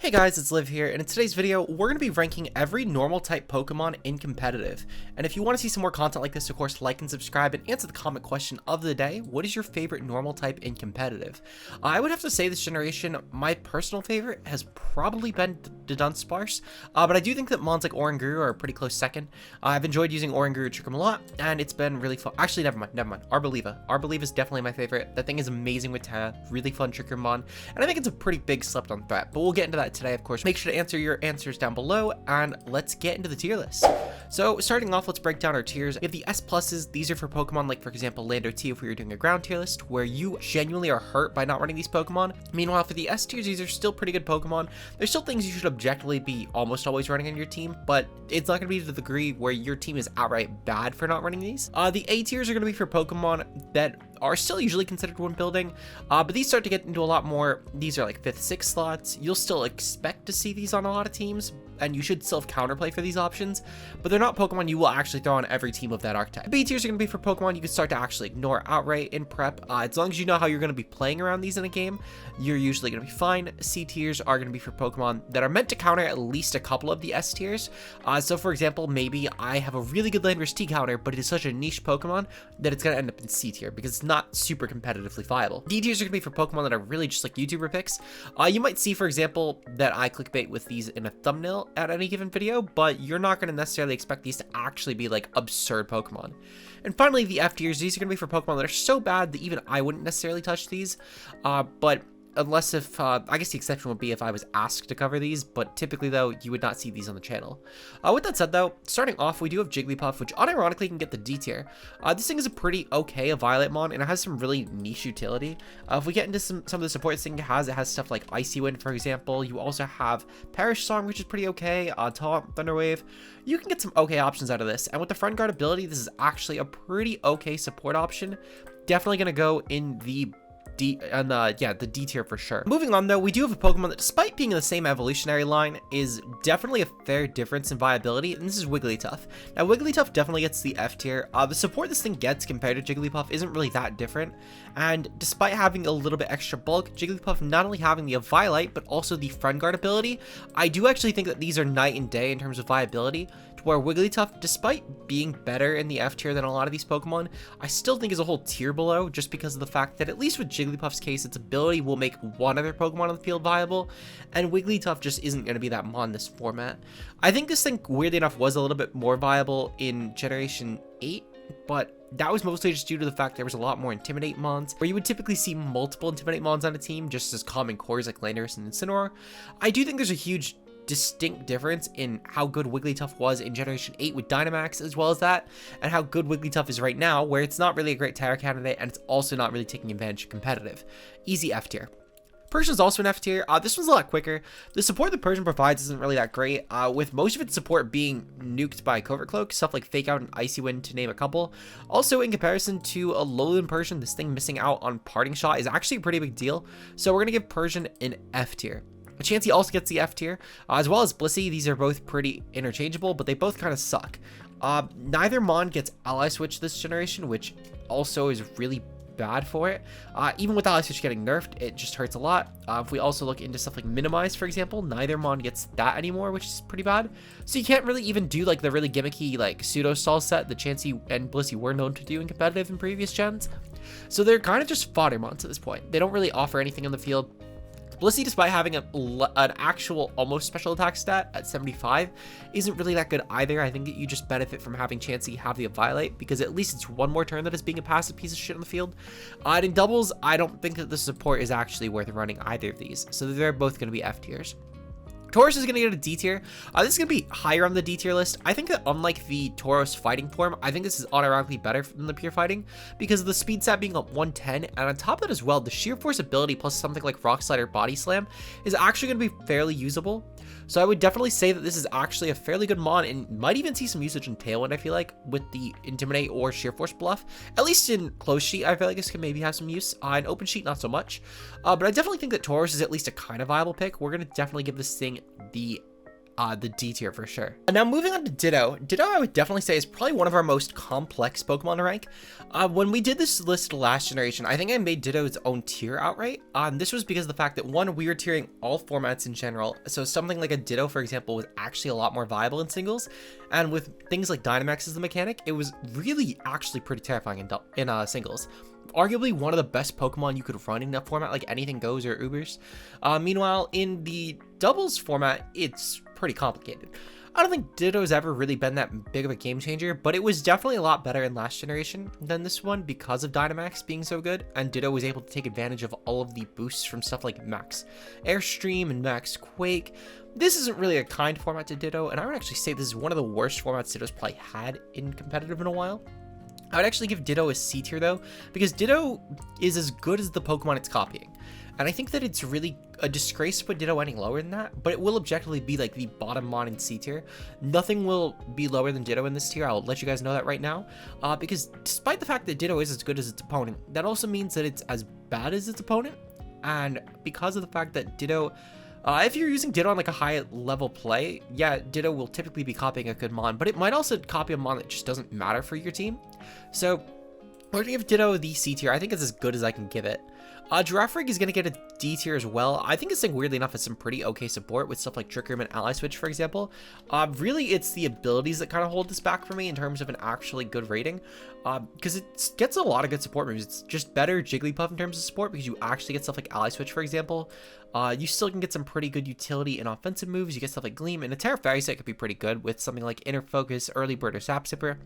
Hey guys, it's Liv here, and in today's video, we're going to be ranking every normal type Pokemon in competitive. And if you want to see some more content like this, of course, like and subscribe and answer the comment question of the day. What is your favorite normal type in competitive? I would have to say this generation, my personal favorite has probably been the Dunsparce, but I do think that mons like Oranguru are a pretty close second. I've enjoyed using Oranguru Trickum a lot, and it's been really fun. Actually, never mind. Arboliva is definitely my favorite. That thing is amazing with Tana, really fun Trickum mon, and I think it's a pretty big slept-on threat, but we'll get into that today, of course. Make sure to answer your answers down below, and let's get into the tier list. So starting off, let's break down our tiers. We have the S pluses. These are for Pokemon like, for example, Lando T if we were doing a ground tier list, where you genuinely are hurt by not running these Pokemon. Meanwhile, for the S tiers, these are still pretty good Pokemon. There's still things you should objectively be almost always running on your team, but it's not going to be to the degree where your team is outright bad for not running these. The A tiers are going to be for Pokemon that are still usually considered when building, but these start to get into a lot more. These are like 5th, 6th slots. You'll still expect to see these on a lot of teams, and you should still have counterplay for these options, but they're not Pokemon you will actually throw on every team of that archetype. The B tiers are going to be for Pokemon you can start to actually ignore outright in prep. As long as you know how you're going to be playing around these in a game, you're usually going to be fine. C tiers are going to be for Pokemon that are meant to counter at least a couple of the S tiers. So for example, maybe I have a really good Landorus T counter, but it is such a niche Pokemon that it's going to end up in C tier because it's not super competitively viable. D tiers are going to be for Pokemon that are really just like YouTuber picks. You might see, for example, that I clickbait with these in a thumbnail at any given video, but you're not going to necessarily expect these to actually be like absurd Pokemon. And finally, the F tiers, these are going to be for Pokemon that are so bad that even I wouldn't necessarily touch these, but unless if, I guess the exception would be if I was asked to cover these, but typically though, you would not see these on the channel. With that said though, starting off, we do have Jigglypuff, which unironically can get the D tier. This thing is a pretty okay Violet mon, and it has some really niche utility. If we get into some of the support this thing has, it has stuff like Icy Wind, for example. You also have Perish Song, which is pretty okay, Taunt, Thunder Wave. You can get some okay options out of this, and with the Friend Guard ability, this is actually a pretty okay support option. Definitely gonna go in the the D tier for sure. Moving on though, we do have a Pokemon that, despite being in the same evolutionary line, is definitely a fair difference in viability, and this is Wigglytuff. Now Wigglytuff definitely gets the F tier. The support this thing gets compared to Jigglypuff isn't really that different, and despite having a little bit extra bulk, Jigglypuff not only having the Eviolite but also the Friend Guard ability, I do actually think that these are night and day in terms of viability, to where Wigglytuff, despite being better in the F tier than a lot of these Pokemon, I still think is a whole tier below, just because of the fact that at least with Jigglypuff's case, its ability will make one other Pokemon on the field viable, and Wigglytuff just isn't going to be that mon in this format. I think this thing, weirdly enough, was a little bit more viable in Generation 8, but that was mostly just due to the fact there was a lot more Intimidate mons, where you would typically see multiple Intimidate mons on a team, just as common cores like Landorus and Incineroar. I do think there's a huge distinct difference in how good Wigglytuff was in Generation 8 with Dynamax, as well as that, and how good Wigglytuff is right now, where it's not really a great Terra candidate, and it's also not really taking advantage of competitive. Easy F tier. Persian is also an F tier. This one's a lot quicker. The support that Persian provides isn't really that great, with most of its support being nuked by Covert Cloak, stuff like Fake Out and Icy Wind to name a couple. Also, in comparison to a Alolan Persian, this thing missing out on Parting Shot is actually a pretty big deal, so we're going to give Persian an F tier. Chansey also gets the F tier, as well as Blissey. These are both pretty interchangeable, but they both kind of suck. Neither mon gets Ally Switch this generation, which also is really bad for it. Even with Ally Switch getting nerfed, it just hurts a lot. If we also look into stuff like Minimize, for example, neither mon gets that anymore, which is pretty bad. So you can't really even do like the really gimmicky like pseudo stall set that Chansey and Blissey were known to do in competitive in previous gens. So they're kind of just fodder mons at this point. They don't really offer anything on the field. Blissey, despite having an actual almost special attack stat at 75, isn't really that good either. I think that you just benefit from having Chansey have the Violate, because at least it's one more turn that is being a passive piece of shit on the field. And in doubles, I don't think that the support is actually worth running either of these, so they're both going to be F tiers. Taurus is going to get a D tier. This is going to be higher on the D tier list. I think that unlike the Tauros fighting form, I think this is unironically better than the pure fighting, because of the speed stat being up 110, and on top of that as well, the sheer force ability plus something like Rock Slide or Body Slam is actually going to be fairly usable. So I would definitely say that this is actually a fairly good mon, and might even see some usage in Tailwind, I feel like, with the Intimidate or Sheer Force buff. At least in Closed Sheet, I feel like this can maybe have some use. In Open Sheet, not so much. But I definitely think that Taurus is at least a kind of viable pick. We're going to definitely give this thing the the D tier for sure. Now moving on to Ditto. Ditto I would definitely say is probably one of our most complex Pokemon to rank. When we did this list last generation, I think I made Ditto its own tier outright. This was because of the fact that one, we were tiering all formats in general. So something like a Ditto, for example, was actually a lot more viable in singles. And with things like Dynamax as the mechanic, it was really actually pretty terrifying in singles. Arguably one of the best Pokemon you could run in a format like Anything Goes or Ubers. Meanwhile, in the doubles format, it's pretty complicated. I don't think Ditto's ever really been that big of a game changer, but it was definitely a lot better in last generation than this one because of Dynamax being so good, and Ditto was able to take advantage of all of the boosts from stuff like Max Airstream and Max Quake. This isn't really a kind format to Ditto, and I would actually say this is one of the worst formats Ditto's probably had in competitive in a while. I would actually give Ditto a C tier though, because Ditto is as good as the Pokemon it's copying. And I think that it's really a disgrace to put Ditto any lower than that, but it will objectively be like the bottom mon in C tier. Nothing will be lower than Ditto in this tier. I'll let you guys know that right now, because despite the fact that Ditto is as good as its opponent, that also means that it's as bad as its opponent. And because of the fact that Ditto, if you're using Ditto on like a high level play, yeah, Ditto will typically be copying a good mon, but it might also copy a mon that just doesn't matter for your team. So we're gonna give Ditto the C tier. I think it's as good as I can give it. Giraffrig is going to get a D tier as well. I think this thing, weirdly enough, has some pretty okay support with stuff like Trickum and Ally Switch, for example. Really, it's the abilities that kind of hold this back for me in terms of an actually good rating, because it gets a lot of good support moves. It's just better Jigglypuff in terms of support because you actually get stuff like Ally Switch, for example. You still can get some pretty good utility in offensive moves. You get stuff like Gleam, and a Terra Fairy set could be pretty good with something like Inner Focus, Early Bird, or Sap Sipper.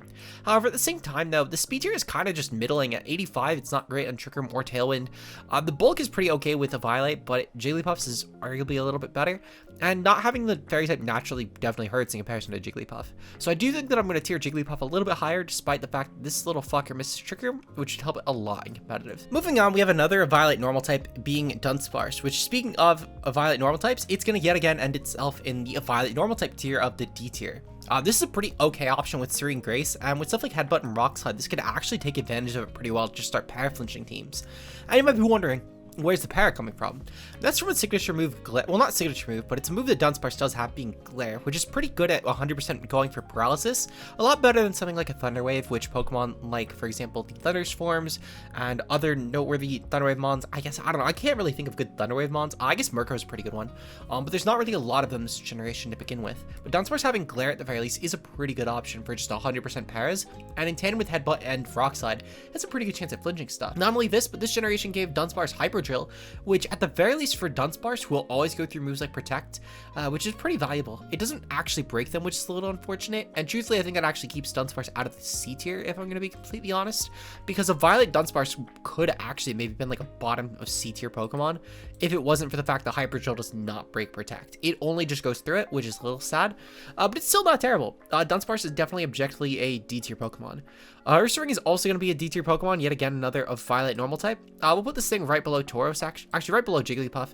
However, at the same time, though, the speed tier is kind of just middling. At 85, it's not great on Trickum or Tailwind. The bulk is pretty okay with a Violate, but Jigglypuff's is arguably a little bit better. And not having the Fairy type naturally definitely hurts in comparison to Jigglypuff. So I do think that I'm going to tier Jigglypuff a little bit higher, despite the fact that this little fucker misses Trickum, which should help it a lot in competitive. Moving on, we have another Violet normal type being Dunsparce, which, speaking of Violet normal types, it's going to yet again end itself in the Violet normal type tier of the D tier. This is a pretty okay option with Serene Grace, and with stuff like Headbutt and Rock Slide, this could actually take advantage of it pretty well to just start para-flinching teams. And you might be wondering, where's the para coming from? That's from a signature move, Glare. Well, not signature move, but it's a move that Dunsparce does have, being Glare, which is pretty good at 100% going for paralysis. A lot better than something like a Thunder Wave, which Pokemon like, for example, the Thunderstorms and other noteworthy Thunder Wave mons. I guess, I don't know, I can't really think of good Thunder Wave mons. I guess Murkrow is a pretty good one, but there's not really a lot of them this generation to begin with. But Dunsparce having Glare at the very least is a pretty good option for just 100% paras, and in tandem with Headbutt and Rock Slide, it's a pretty good chance at flinching stuff. Not only this, but this generation gave Dunsparce Hyper Drill, which at the very least for Dunsparce will always go through moves like Protect, which is pretty valuable. It doesn't actually break them, which is a little unfortunate, and truthfully I think that actually keeps Dunsparce out of the C tier, if I'm going to be completely honest, because a Violet Dunsparce could actually maybe been like a bottom of C tier Pokemon if it wasn't for the fact that Hyper Drill does not break Protect. It only just goes through it, which is a little sad, but it's still not terrible. Dunsparce is definitely objectively a D tier Pokemon. Ursaring is also going to be a D tier Pokemon, yet again another of Violet normal type. We'll put this thing right below Taurus, actually right below Jigglypuff.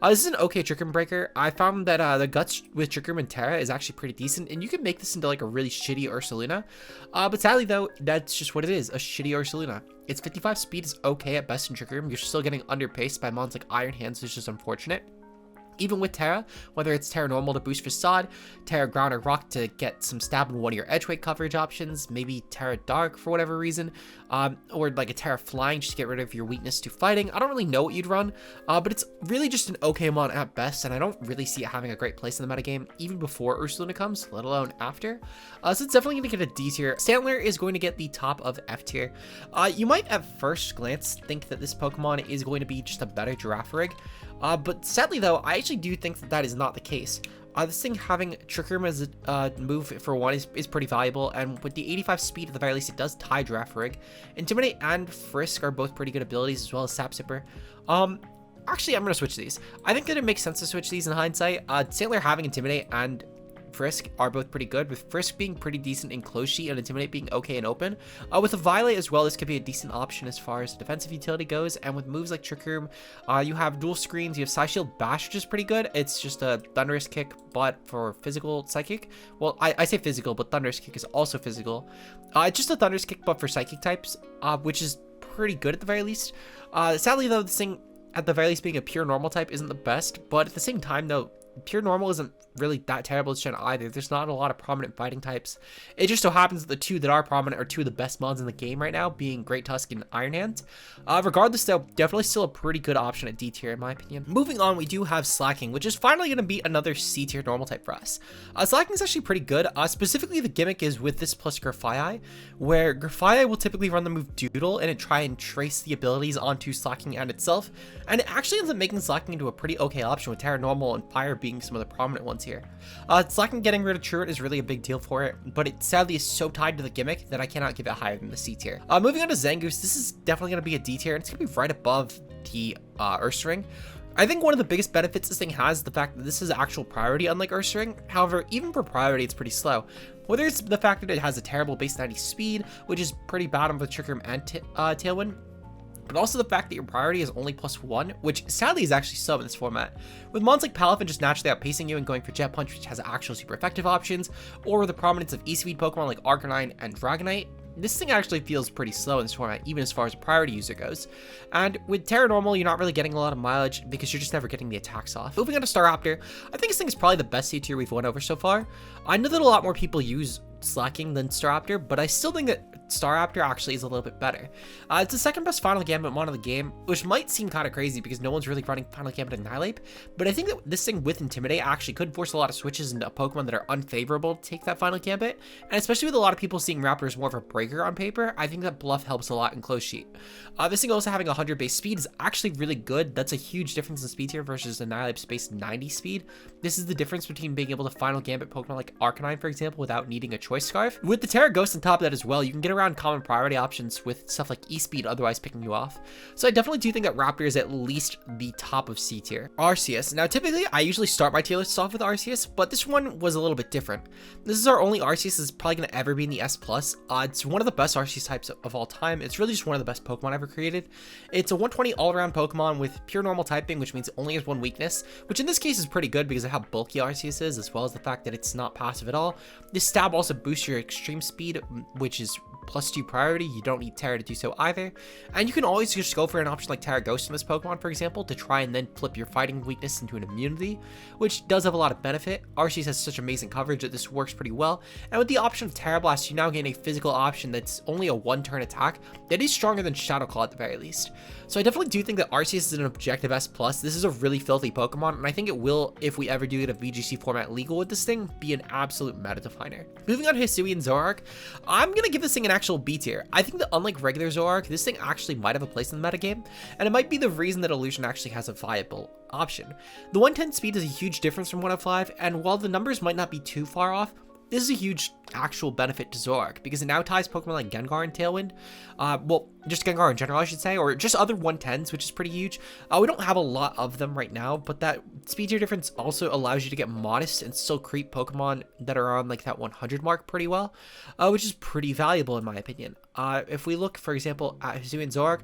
This is an okay Trickum breaker. I found that the guts with Trickum and Terra is actually pretty decent, and you can make this into like a really shitty Ursaluna. But sadly though, that's just what it is, a shitty Ursaluna. Its 55 speed is okay at best in Trickum. You're still getting underpaced by mons like Iron Hands, which is unfortunate. Even with Terra, whether it's Terra Normal to boost Facade, Terra Ground or Rock to get some stab in one of your edge weight coverage options, maybe Terra Dark for whatever reason, or like a Terra Flying just to get rid of your weakness to fighting. I don't really know what you'd run, but it's really just an okay mon at best, and I don't really see it having a great place in the metagame, even before Ursaluna comes, let alone after. So it's definitely going to get a D tier. Stantler is going to get the top of F tier. You might at first glance think that this Pokemon is going to be just a better Giraffrig, but sadly though, I actually do think that that is not the case. This thing having Trickum as a move for one is pretty valuable, and with the 85 speed at the very least, it does tie Giraffrig. Intimidate and Frisk are both pretty good abilities, as well as Sap Sipper. Actually, I'm going to switch these. I think that it makes sense to switch these in hindsight. Stantler having Intimidate and Frisk are both pretty good, with Frisk being pretty decent in close sheet and Intimidate being okay in open. With a Violet as well, this could be a decent option as far as defensive utility goes, and with moves like Trickum, you have dual screens, you have Psy Shield Bash, which is pretty good. It's just a Thunderous Kick, but for physical Psychic. Well, I say physical, but Thunderous Kick is also physical. It's just a Thunderous Kick, but for Psychic types, which is pretty good at the very least. Sadly though, this thing, at the very least being a pure normal type, isn't the best, but at the same time though, pure normal isn't really that terrible this gen either. There's not a lot of prominent fighting types. It just so happens that the two that are prominent are two of the best mods in the game right now, being Great Tusk and Iron Hand. Regardless though, definitely still a pretty good option at D tier in my opinion. Moving on, we do have Slacking, which is finally going to be another C tier normal type for us. Slacking is actually pretty good. Specifically, the gimmick is with this plus Graphia, where Graphia will typically run the move Doodle and try and trace the abilities onto Slacking and itself, and it actually ends up making Slacking into a pretty okay option, with Terra Normal and Fire being some of the prominent ones here. Slacking getting rid of Truant is really a big deal for it, but it sadly is so tied to the gimmick that I cannot give it higher than the C tier. Moving on to Zangoose, this is definitely going to be a D tier, and it's going to be right above the Ursaring. I think one of the biggest benefits this thing has is the fact that this is actual priority, unlike Ursaring. However, even for priority, it's pretty slow. Whether it's the fact that it has a terrible base 90 speed, which is pretty bad on both Trickum and Tailwind, but also the fact that your priority is only +1, which sadly is actually sub in this format. With mons like Palafin just naturally outpacing you and going for Jet Punch, which has actual super effective options, or the prominence of E-Speed Pokemon like Arcanine and Dragonite, this thing actually feels pretty slow in this format, even as far as a priority user goes. And with Terra Normal, you're not really getting a lot of mileage because you're just never getting the attacks off. Moving on to Staraptor, I think this thing is probably the best C tier we've went over so far. I know that a lot more people use Slacking than Staraptor, but I still think that Staraptor actually is a little bit better. It's the second best Final Gambit mon of the game, which might seem kind of crazy because no one's really running Final Gambit and Annihilape, but I think that this thing with Intimidate actually could force a lot of switches into Pokemon that are unfavorable to take that Final Gambit, and especially with a lot of people seeing Raptor as more of a breaker on paper, I think that Bluff helps a lot in Close Sheet. This thing also having 100 base speed is actually really good. That's a huge difference in speed tier versus Annihilape's base 90 speed. This is the difference between being able to Final Gambit Pokemon like Arcanine, for example, without needing a Choice Scarf. With the Terra Ghost on top of that as well, you can get around common priority options with stuff like E-Speed otherwise picking you off. So I definitely do think that Raptor is at least the top of C tier. Arceus. Now typically I usually start my tier lists off with Arceus, but this one was a little bit different. This is our only Arceus that's probably going to ever be in the S+. It's one of the best Arceus types of all time. It's really just one of the best Pokemon ever created. It's a 120 all-around Pokemon with pure normal typing, which means it only has one weakness, which in this case is pretty good because of how bulky Arceus is, as well as the fact that it's not passive at all. This stab also boosts your extreme speed, which is +2 priority. You don't need Terra to do so either, and you can always just go for an option like Terra Ghost in this Pokemon, for example, to try and then flip your fighting weakness into an immunity, which does have a lot of benefit. Arceus has such amazing coverage that this works pretty well, and with the option of Terra Blast, you now gain a physical option that's only a one-turn attack that is stronger than Shadow Claw at the very least. So I definitely do think that Arceus is an objective S+. This is a really filthy Pokemon, and I think it will, if we ever do get a VGC format legal with this thing, be an absolute meta definer. Moving on to Hisui and Zoroark, I'm gonna give this thing an actual B tier. I think that unlike regular Zoroark, this thing actually might have a place in the metagame, and it might be the reason that Illusion actually has a viable option. The 110 speed is a huge difference from 105, and while the numbers might not be too far off, this is a huge actual benefit to Zoroark because it now ties Pokemon like Gengar and Tailwind, well, just Gengar in general, I should say, or just other 110s, which is pretty huge. We don't have a lot of them right now, but that speed tier difference also allows you to get modest and still creep Pokemon that are on like that 100 mark pretty well, which is pretty valuable in my opinion. If we look, for example, at Hisui and Zoroark,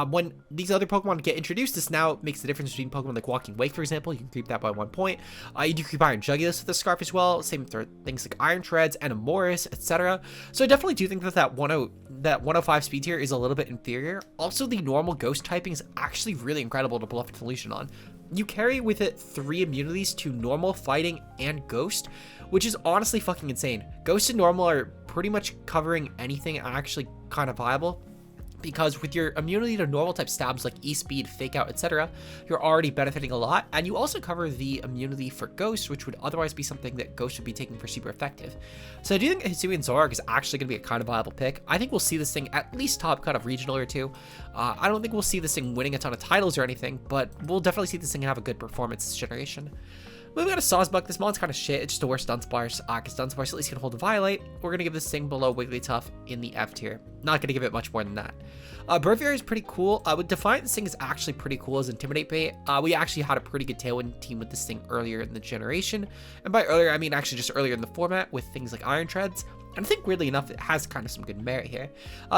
when these other Pokemon get introduced, this now makes the difference between Pokemon like Walking Wake, for example. You can creep that by 1 point. You do creep Iron Jugulis with the Scarf as well. Same for things like Iron Treads and Amoris, etc. So I definitely do think that that 105 speed tier is a little bit inferior. Also, the normal Ghost typing is actually really incredible to bluff Illusion on. You carry with it 3 immunities to Normal, Fighting, and Ghost, which is honestly fucking insane. Ghost and Normal are pretty much covering anything actually kind of viable, because with your immunity to normal type stabs like E-Speed, Fake Out, etc., you're already benefiting a lot, and you also cover the immunity for Ghost, which would otherwise be something that Ghost would be taking for super effective. So I do think Hisui and Zoroark is actually going to be a kind of viable pick. I think we'll see this thing at least top kind of regional or two. I don't think we'll see this thing winning a ton of titles or anything, but we'll definitely see this thing have a good performance this generation. Moving on to Sawsbuck, this mon's kind of shit. It's just the worst Dunsparce, because Dunsparce at least can hold a Violate. We're going to give this thing below Wigglytuff in the F tier. Not going to give it much more than that. Braviary is pretty cool. With Defiant, this thing is actually pretty cool as Intimidate bait. We actually had a pretty good Tailwind team with this thing earlier in the generation. And by earlier, I mean actually just earlier in the format with things like Iron Treads. And I think weirdly enough, it has kind of some good merit here.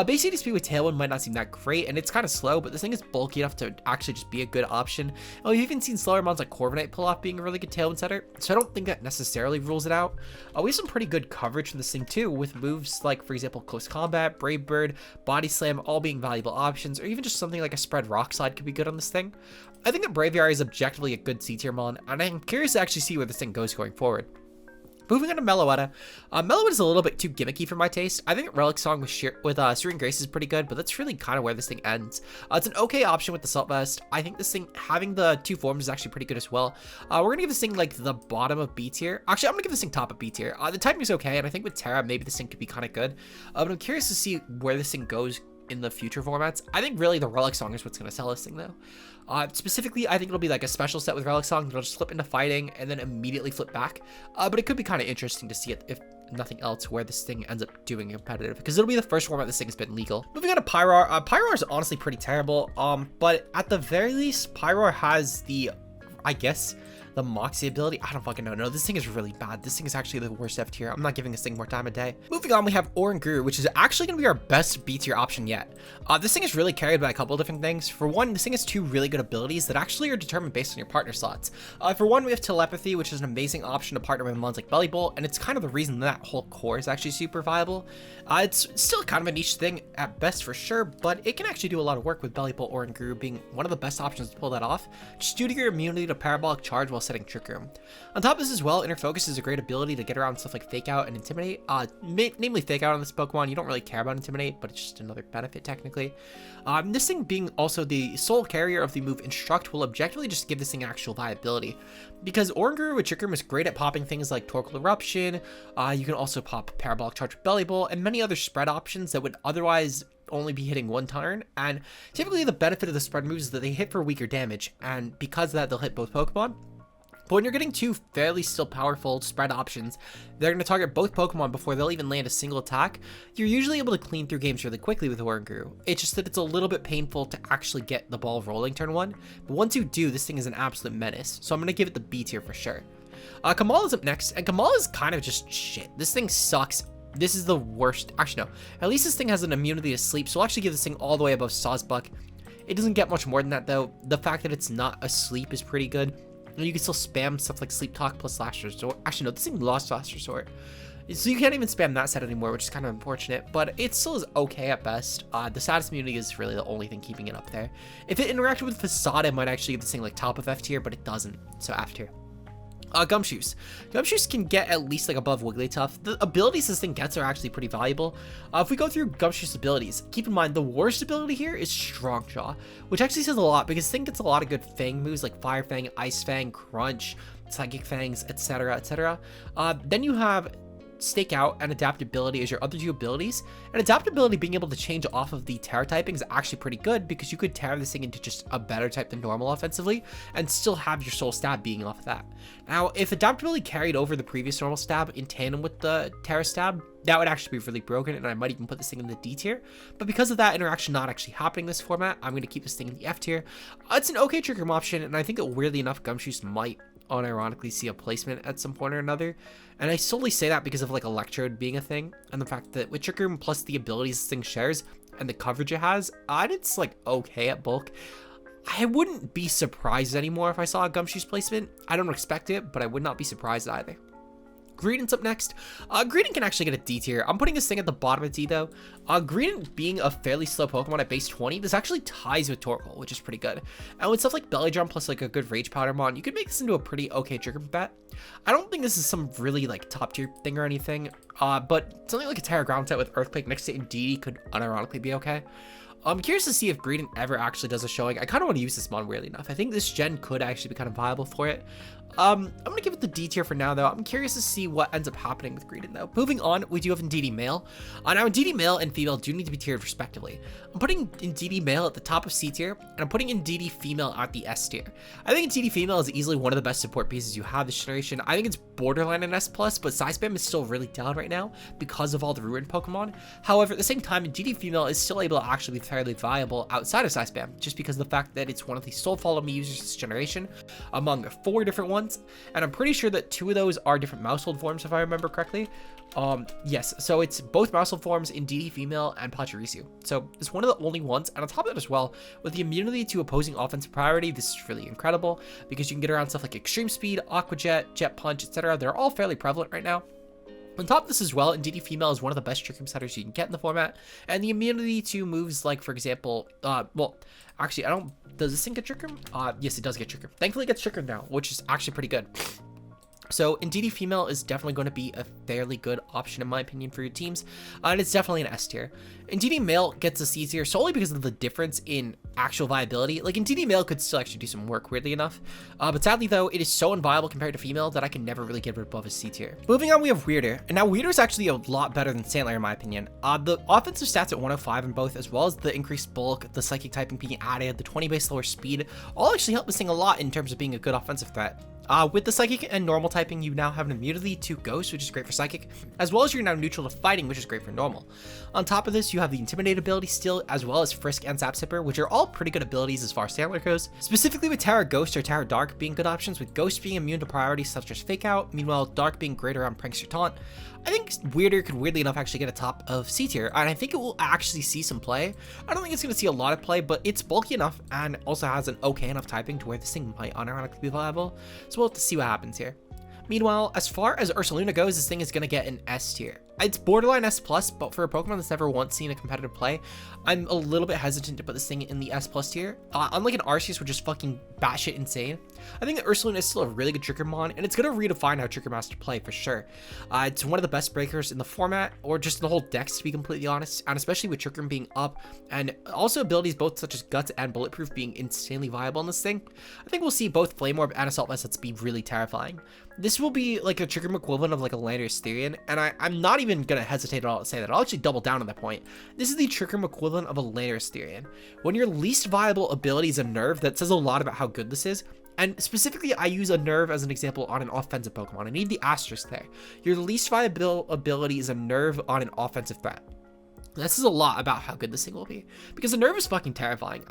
Base ADSP with Tailwind might not seem that great, and it's kind of slow, but this thing is bulky enough to actually just be a good option. And we've even seen slower mods like Corviknight pull off being a really good Tailwind setter, so I don't think that necessarily rules it out. We have some pretty good coverage from this thing too, with moves like, for example, Close Combat, Brave Bird, Body Slam, all being valuable options, or even just something like a Spread Rock Slide could be good on this thing. I think that Braviary is objectively a good C tier mon, and I'm curious to actually see where this thing goes going forward. Moving on to Meloetta. Meloetta is a little bit too gimmicky for my taste. I think Relic Song with Serene Grace is pretty good, but that's really kind of where this thing ends. It's an okay option with the Assault Vest. I think this thing, having the 2 forms is actually pretty good as well. We're going to give this thing like the bottom of B tier. Actually, I'm going to give this thing top of B tier. The typing is okay, and I think with Terra, maybe this thing could be kind of good. But I'm curious to see where this thing goes in the future formats. I think really the Relic Song is what's going to sell this thing though. Specifically, I think it'll be like a special set with Relic Song that'll just flip into fighting and then immediately flip back. But it could be kind of interesting to see it, if nothing else, where this thing ends up doing competitive, because it'll be the first format this thing has been legal. Moving on to Pyroar. Pyroar is honestly pretty terrible, but at the very least, Pyroar has the, I guess, the Moxie ability. I don't fucking know. No, this thing is really bad. This thing is actually the worst F tier. I'm not giving this thing more time of day. Moving on, we have Oranguru, which is actually going to be our best B tier option yet. This thing is really carried by a couple of different things. For one, this thing has 2 really good abilities that actually are determined based on your partner slots. For one, we have Telepathy, which is an amazing option to partner with mons like Belly Bolt, and it's kind of the reason that whole core is actually super viable. It's still kind of a niche thing at best for sure, but it can actually do a lot of work with Belly Bolt or Oranguru being one of the best options to pull that off, just due to your immunity to Parabolic Charge while setting Trickum. On top of this as well, Inner Focus is a great ability to get around stuff like Fake Out and Intimidate. Namely Fake Out on this Pokemon, you don't really care about Intimidate, but it's just another benefit technically. This thing being also the sole carrier of the move Instruct will objectively just give this thing actual viability, because Oranguru with Trickum is great at popping things like Torkoal Eruption. You can also pop Parabolic Charge with Belly Bolt and many other spread options that would otherwise only be hitting 1 turn, and typically the benefit of the spread moves is that they hit for weaker damage, and because of that they'll hit both Pokemon. But when you're getting 2 fairly still powerful spread options, they're going to target both Pokemon before they'll even land a single attack. You're usually able to clean through games really quickly with Oranguru. It's just that it's a little bit painful to actually get the ball rolling turn 1. But once you do, this thing is an absolute menace. So I'm going to give it the B tier for sure. Kamal is up next, and Kamal is kind of just shit. This thing sucks. This is the worst. Actually, no. At least this thing has an immunity to sleep, so I'll actually give this thing all the way above Sawsbuck. It doesn't get much more than that, though. The fact that it's not asleep is pretty good. You can still spam stuff like Sleep Talk plus Last Resort. Actually, no, this thing lost Last Resort. So you can't even spam that set anymore, which is kind of unfortunate, but it still is okay at best. The status immunity is really the only thing keeping it up there. If it interacted with Facade, it might actually give this thing like top of F tier, but it doesn't, so F tier. Gumshoes. Gumshoes can get at least like above Wigglytuff. The abilities this thing gets are actually pretty valuable. If we go through Gumshoes abilities, keep in mind the worst ability here is Strong Jaw, which actually says a lot because this thing gets a lot of good Fang moves like Fire Fang, Ice Fang, Crunch, Psychic Fangs, etc, etc. Then you have Stake Out and Adaptability as your other 2 abilities, and Adaptability being able to change off of the Terra typing is actually pretty good because you could Terra this thing into just a better type than normal offensively and still have your Soul Stab being off of that. Now, if Adaptability carried over the previous normal stab in tandem with the Terra stab, that would actually be really broken, and I might even put this thing in the D tier, but because of that interaction not actually happening in this format, I'm going to keep this thing in the F tier. It's an okay Trickum option, and I think that weirdly enough, Gumshoes might unironically see a placement at some point or another, and I solely say that because of like Electrode being a thing, and the fact that with Trickum plus the abilities this thing shares and the coverage it has, it's like okay at bulk. I wouldn't be surprised anymore if I saw a Gumshoes placement. I don't expect it, but I would not be surprised either. Greedent's up next. Greedent can actually get a D tier. I'm putting this thing at the bottom of D though. Greedent being a fairly slow Pokemon at base 20, this actually ties with Torkoal, which is pretty good. And with stuff like Belly Drum plus like a good Rage Powder mon, you could make this into a pretty okay trigger bet. I don't think this is some really like top tier thing or anything, but something like a Terra Ground set with Earthquake next to Indeedee could unironically be okay. I'm curious to see if Greedent ever actually does a showing. I kind of want to use this mon weirdly enough. I think this gen could actually be kind of viable for it. I'm going to give it the D tier for now, though. I'm curious to see what ends up happening with Greedent, though. Moving on, we do have Indeedee Male. Now, Indeedee Male and Female do need to be tiered respectively. I'm putting Indeedee Male at the top of C tier, and I'm putting Indeedee Female at the S tier. I think Indeedee Female is easily one of the best support pieces you have this generation. I think it's borderline an S+, but Size Spam is still really down right now because of all the ruined Pokemon. However, at the same time, Indeedee Female is still able to actually be fairly viable outside of Size Spam, just because of the fact that it's one of the sole follow me users this generation among 4 different ones. ones, and I'm pretty sure that 2 of those are different Mewhole forms if I remember correctly. Yes, so it's both Mewhole forms in DD female and Pachirisu. So it's one of the only ones, and on top of that as well, with the immunity to opposing offensive priority, this is really incredible because you can get around stuff like Extreme Speed, Aqua Jet, Jet Punch, etc. They're all fairly prevalent right now. On top of this as well, DD female is one of the best Trickum setters you can get in the format, and the immunity to moves like, for example, well, actually, does this thing get Trickum? Yes, it does get Trickum. Thankfully, it gets Trickum now, which is actually pretty good. So DD female is definitely going to be a fairly good option in my opinion for your teams, and it's definitely an S tier. DD male gets a C tier solely because of the difference in actual viability. Like DD male could still actually do some work, weirdly enough, but sadly though it is so inviable compared to female that I can never really get it above a C tier. Moving on, we have Weirder, and now Weirder is actually a lot better than Sandler in my opinion. The offensive stats at 105 in both, as well as the increased bulk, the psychic typing being added, the 20 base lower speed, all actually help this thing a lot in terms of being a good offensive threat. With the Psychic and normal typing, you now have an immunity to Ghost, which is great for Psychic, as well as you're now neutral to Fighting, which is great for normal. On top of this, you have the Intimidate ability still, as well as Frisk and Zap Zipper, which are all pretty good abilities as far as Sandler goes. Specifically with Terra Ghost or Terra Dark being good options, with Ghost being immune to priorities such as Fake Out, meanwhile Dark being great around Pranks or Taunt. I think Weirder could weirdly enough actually get a top of C tier, and I think it will actually see some play. I don't think it's going to see a lot of play, but it's bulky enough and also has an okay enough typing to where this thing might unironically be viable. So we'll have to see what happens here. Meanwhile, as far as Ursaluna goes, this thing is going to get an S tier. It's borderline S+, but for a Pokemon that's never once seen a competitive play, I'm a little bit hesitant to put this thing in the S+ tier. Unlike an Arceus, which is fucking batshit insane, I think that Ursaluna is still a really good Trickermon, and it's going to redefine how Trickermon has to play for sure. It's one of the best breakers in the format, or just in the whole dex to be completely honest, and especially with Trickerm being up, and also abilities both such as Guts and Bulletproof being insanely viable in this thing. I think we'll see both Flame Orb and Assault Vests be really terrifying. This will be like a Trickerm equivalent of like a Landorus Therian, and I'm not even gonna hesitate at all to say that. I'll actually double down on that point. This is the Trickerm equivalent of a Landorus Therian. When your least viable ability is a Nerve, that says a lot about how good this is. And specifically, I use a Nerve as an example on an offensive Pokemon. I need the asterisk there. Your least viable ability is a Nerve on an offensive threat. This is a lot about how good this thing will be, because the Nerve is fucking terrifying.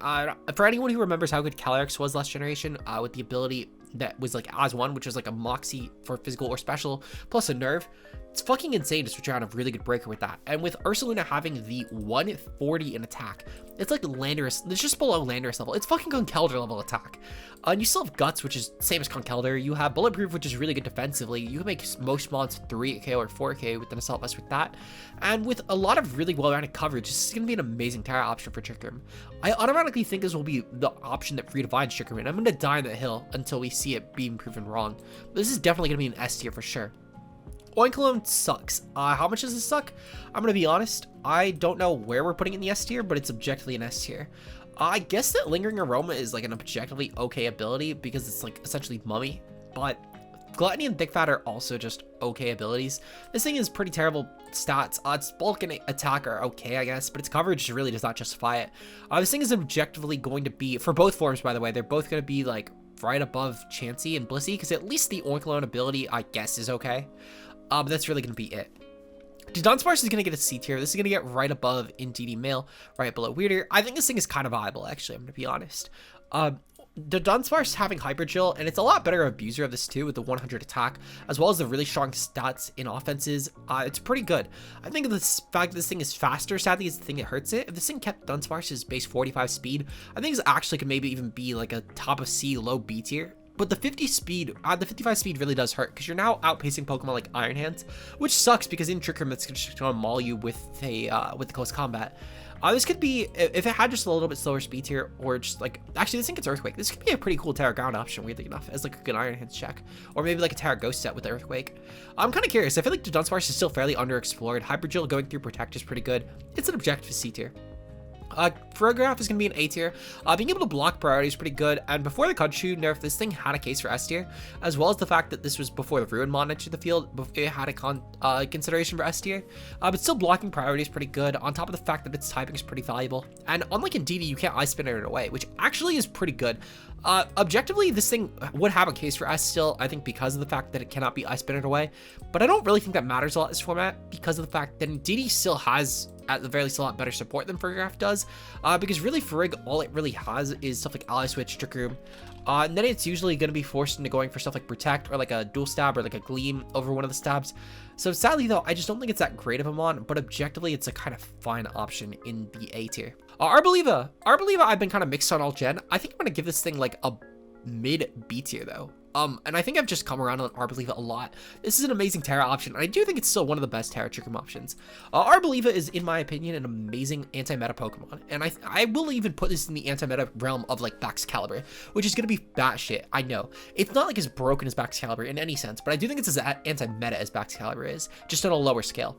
For anyone who remembers how good Calyrex was last generation, with the ability that was like as one, which was like a Moxie for physical or special, plus a Nerve, it's fucking insane to switch around a really good breaker with that. And with Ursaluna having the 140 in attack, it's like Landorus, it's just below Landorus level. It's fucking Conkeldurr level attack. And you still have Guts, which is same as Conkeldurr. You have Bulletproof, which is really good defensively. You can make most mods 3k or 4k with an Assault Vest with that. And with a lot of really well-rounded coverage, this is going to be an amazing Terra option for Trickerm. I automatically think this will be the option that redefines Trickerm, and I'm going to die on that hill until we see it being proven wrong. But this is definitely going to be an S tier for sure. Oinkologne sucks. How much does this suck? I'm going to be honest. I don't know where we're putting it in the S tier, but it's objectively an S tier. I guess that Lingering Aroma is like an objectively okay ability because it's like essentially Mummy, but Gluttony and Thick Fat are also just okay abilities. This thing is pretty terrible stats. Its bulk and attack are okay, I guess, but its coverage really does not justify it. This thing is objectively going to be, for both forms by the way, they're both going to be like right above Chansey and Blissey, because at least the Oinkologne ability, I guess, is okay. But that's really going to be it. Dunsparce is going to get a C tier. This is going to get right above in DD Male, right below Weirder. I think this thing is kind of viable, actually, I'm going to be honest. The Dunsparce having Hyper Chill, and it's a lot better abuser of this too with the 100 attack, as well as the really strong stats in offenses. It's pretty good. I think the fact that this thing is faster, sadly, is the thing that hurts it. If this thing kept Dunsparce's base 45 speed, I think this actually could maybe even be like a top of C, low B tier. But the 50 speed, the 55 speed really does hurt because you're now outpacing Pokemon like Iron Hands, which sucks because in Trickerm it's just going to maul you with the close combat. This could be, if it had just a little bit slower speed tier, or just like, actually this thing gets Earthquake. This could be a pretty cool Terra Ground option, weirdly enough, as like a good Iron Hands check. Or maybe like a Terra Ghost set with Earthquake. I'm kind of curious. I feel like the Dunsparce is still fairly underexplored. Hyper Drill going through Protect is pretty good. It's an objective C tier. Graph is going to be an A tier. Being able to block priority is pretty good, and before the Gumshoes nerf, this thing had a case for S tier, as well as the fact that this was before the Ruin Mon entered the field. It had a consideration for S tier, but still blocking priority is pretty good, on top of the fact that its typing is pretty valuable, and unlike in DD, you can't Ice Spinner it away, which actually is pretty good. Objectively, this thing would have a case for S still, I think, because of the fact that it cannot be Ice Spinnered away, but I don't really think that matters a lot in this format, because of the fact that DD still has, at the very least, a lot better support than Graph does, because really for Rig, all it really has is stuff like Ally Switch, Trick Room, And then it's usually going to be forced into going for stuff like Protect or like a Dual Stab or like a Gleam over one of the stabs. So sadly though, I just don't think it's that great of a mon, but objectively it's a kind of fine option in the A tier. Arboliva I've been kind of mixed on all gen. I think I'm going to give this thing like a mid B tier though. And I think I've just come around on Arboliva a lot. This is an amazing Terra option, and I do think it's still one of the best Terra Trickum options. Arboliva is, in my opinion, an amazing anti-meta Pokemon, and I will even put this in the anti-meta realm of, like, Baxcalibur, which is going to be batshit, I know. It's not, like, as broken as Baxcalibur in any sense, but I do think it's as anti-meta as Baxcalibur is, just on a lower scale.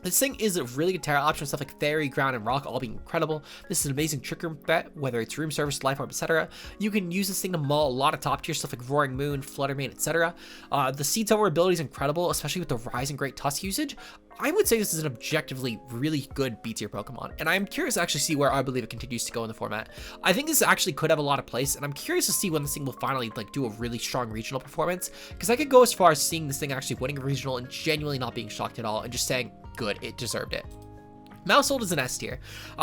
This thing is a really good Terra option, stuff like Fairy, Ground, and Rock all being incredible. This is an amazing Trick Room bet, whether it's Room Service, Life Orb, etc. You can use this thing to maul a lot of top tier stuff like Roaring Moon, Fluttermane, etc. The Seed Tower ability is incredible, especially with the Rise and Great Tusk usage. I would say this is an objectively really good B tier Pokemon, and I'm curious to actually see where I believe it continues to go in the format. I think this actually could have a lot of place, and I'm curious to see when this thing will finally like do a really strong regional performance, because I could go as far as seeing this thing actually winning a regional and genuinely not being shocked at all and just saying, good, it deserved it. Mewhole is an S tier.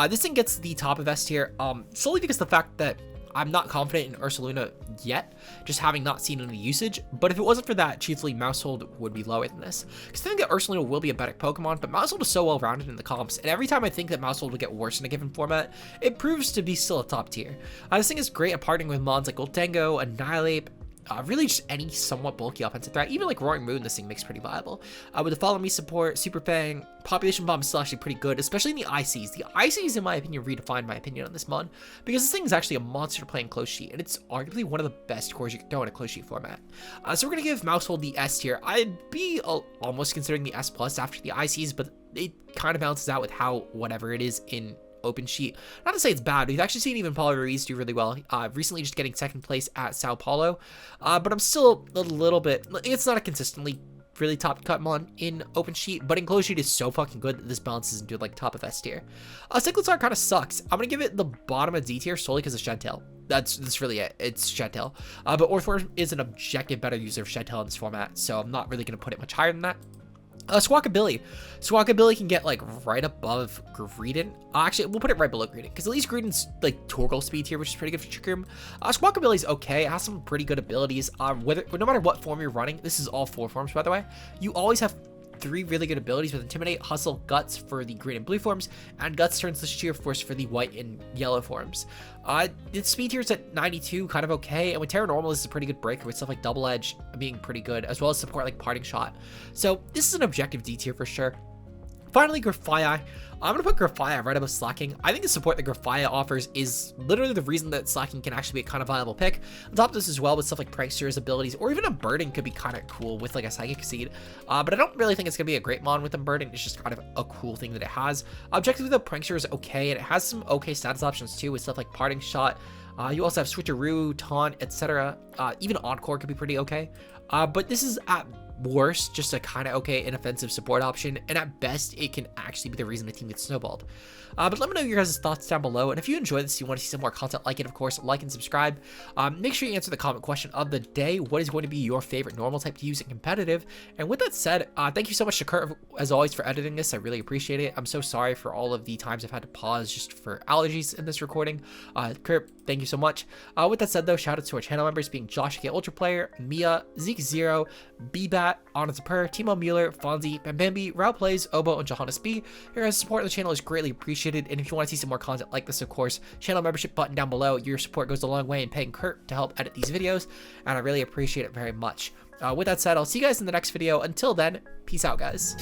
This thing gets the top of S tier solely because of the fact that I'm not confident in Ursaluna yet, just having not seen any usage, but if it wasn't for that, chiefly Mewhole would be lower than this. Because I think that Ursaluna will be a better Pokemon, but Mewhole is so well-rounded in the comps, and every time I think that Mewhole would get worse in a given format, it proves to be still a top tier. This thing is great at partnering with mons like Goldengo, Annihilate, really just any somewhat bulky offensive threat. Even like Roaring Moon, this thing makes pretty viable. With the Follow Me support, Super Fang, Population Bomb is still actually pretty good, especially in the ICs. The ICs, in my opinion, redefined my opinion on this mod, because this thing is actually a monster to play in close sheet, and it's arguably one of the best cores you can go in a close sheet format. So we're going to give Mewhole the S tier. I'd be almost considering the S plus after the ICs, but it kind of balances out with how whatever it is in open sheet. Not to say it's bad. We've actually seen even Paulo Ruiz do really well. Recently just getting second place at Sao Paulo. But I'm still a little bit, it's not a consistently really top cut mon in open sheet, but in closed sheet is so fucking good that this balances into like top of S tier. Cyclotsar kind of sucks. I'm gonna give it the bottom of D tier solely because of Shentel. That's really it. It's Shentel. But Orthworm is an objective better user of Shentel in this format, so I'm not really gonna put it much higher than that. Squawkabilly can get like right above Greedent. Actually, we'll put it right below Greedent because at least Greedent's like Torgal speed here, which is pretty good for Trick Room. Squawkabilly's okay. It has some pretty good abilities. No matter what form you're running, this is all 4 forms by the way. You always have 3 really good abilities with Intimidate, Hustle, Guts for the green and blue forms, and Guts turns to Sheer Force for the white and yellow forms. Its speed here is at 92, kind of okay, and with Terra Normal, this is a pretty good breaker with stuff like Double Edge being pretty good, as well as support like Parting Shot. So this is an objective D tier for sure. Finally, Graphia. I'm going to put Graphia right above Slacking. I think the support that Graphia offers is literally the reason that Slacking can actually be a kind of viable pick. On top of this as well, with stuff like Prankster's abilities, or even a Burden could be kind of cool with like a Psychic Seed. But I don't really think it's going to be a great mon with a Burden. It's just kind of a cool thing that it has. Objectively, the Prankster is okay, and it has some okay status options too with stuff like Parting Shot. You also have Switcheroo, Taunt, etc. Even Encore could be pretty okay. But this is at worst just a kind of okay inoffensive support option, and at best it can actually be the reason the team gets snowballed. But let me know your guys' thoughts down below, and if you enjoy this, you want to see some more content like it, of course, like and subscribe. Make sure you answer the comment question of the day. What is going to be your favorite normal type to use in competitive? And with that said, thank you so much to Kurt, as always, for editing this. I really appreciate it. I'm so sorry for all of the times I've had to pause just for allergies in this recording. Kurt, thank you so much. With that said, though, shout out to our channel members being Josh K Ultra Player, Mia, Zeke Zero, B-Bat, Honest Per, Timo Mueller, Fonzie, Bambambi, Rao Plays, Obo, and Johannes B. Your guys' support of the channel is greatly appreciated, and if you want to see some more content like this, of course, channel membership button down below. Your support goes a long way in paying Kurt to help edit these videos, and I really appreciate it very much. With that said, I'll see you guys in the next video. Until then, peace out, guys.